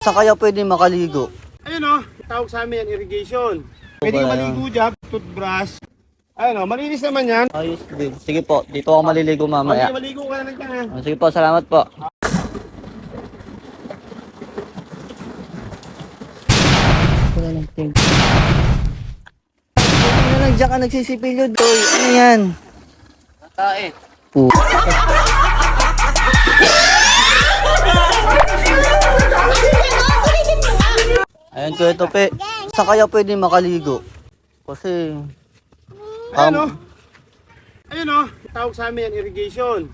Saan kaya pwede makaligo? Ayun o, tawag sa amin yan, irrigation. Pwede ka maligo dyan, toothbrush. Ayun o, malinis naman yan. Ayos din. Sige po, dito ako maliligo mamaya. Maligo ka na dyan. Sige po, salamat po. Wala lang pink. Ano lang dyan ka nagsisipilyo, Toy? Ano yan? Tae. Po. Ayun ko ito, pe. Saan kaya pwede makaligo? Kasi... Ayun o. Ayun o, tawag sa amin yan, irrigation.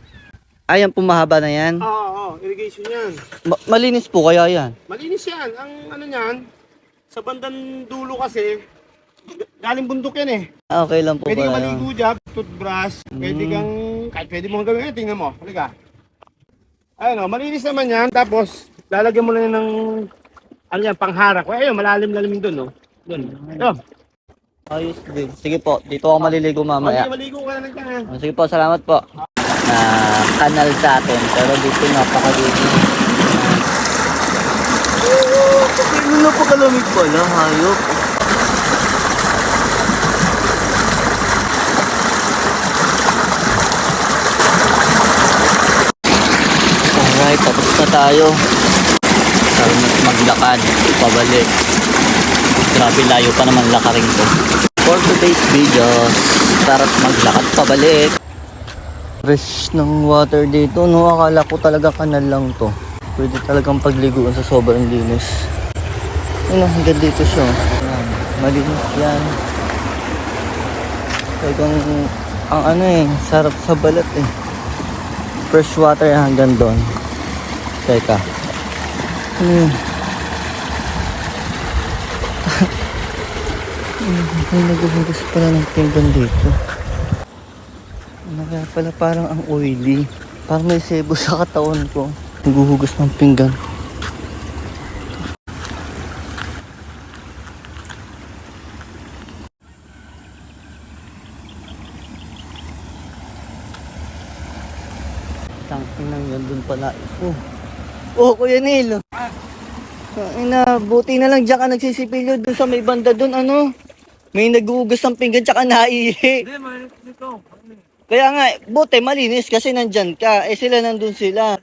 Ayan, pumahaba na yan. Oo, irrigation yan. Malinis po kaya yan? Malinis yan. Ang ano yan, sa bandang dulo kasi, galing bundok yan eh. Okay lang po Pwede ka pala maligo yun. dyan, toothbrush. Pwede kang, kahit pwede mo gawin, tingnan mo. Halika. Ayun o, malinis naman yan. Tapos, lalagyan mo na yan ng, ano yan, pangharak. Ayun, malalim-lalim dun, no? Dun. Ayun. Ayos din. Sige po, dito ako maliligo mamaya. Maligo ka na dyan. Sige po, salamat po. Na kanal sa atin, pero dito napakaligo. Ano napakalamig pala, hayop. Alright, tapos na tayo. Sabi na maglakad, pabalik. Grabe, layo pa naman lakarin ko. For today's videos, tara't maglakad pabalik. Fresh ng water dito, no? Akala ko talaga kanal lang to. Pwede talagang pagliguan sa sobrang linis. Ano, hanggang dito siya. Ayan, malinis yan. Talagang, ang ano eh, sarap sa balat eh. Fresh water hanggang doon. Teka. Ano yun? May naghuhugas pala ng pinggan dito. Kaya pala parang ang oily. Parang may sebo sa katawan ko. Naghuhugas ng pinggan. Tangin nang yan dun pala. Oh, Kuya Neil. Ina, buti na lang dyan ka nagsisipilyo dun sa may banda dun, ano? May naghuhugas ng pinggan tsaka naihi. Hindi, malinis dito. Kaya nga, buti malinis kasi nandyan ka. Eh sila nandun sila.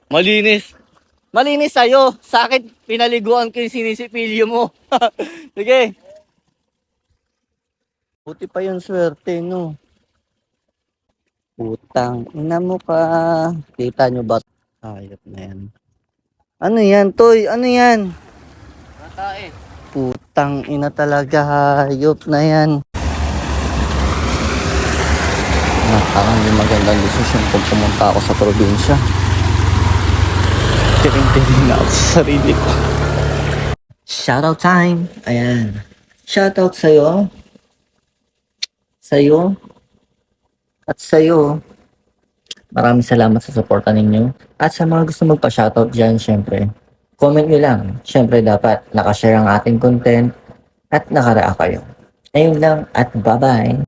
Malinis. Malinis sa'yo. Sa akin, pinaliguan ko yung sinisipilyo mo. Sige. Buti pa yung swerte, no? Putang ina mo ka. Kita nyo ba? Ayop na yan. Ano yan, Toy? Ano yan? Tae. Putang ina talaga. Hayop na yan. Parang hindi magandang desisyon kung pumunta ako sa probinsya. Tiring-tiring na ako sa sarili ko. Shoutout time! Ayan. Shoutout sa'yo. Sa'yo. At sa'yo. Maraming salamat sa suporta ninyo. At sa mga gusto magpa-shoutout dyan, syempre, comment nyo lang. Syempre dapat nakashare ang ating content at nakareact kayo. Ayun lang at bye-bye!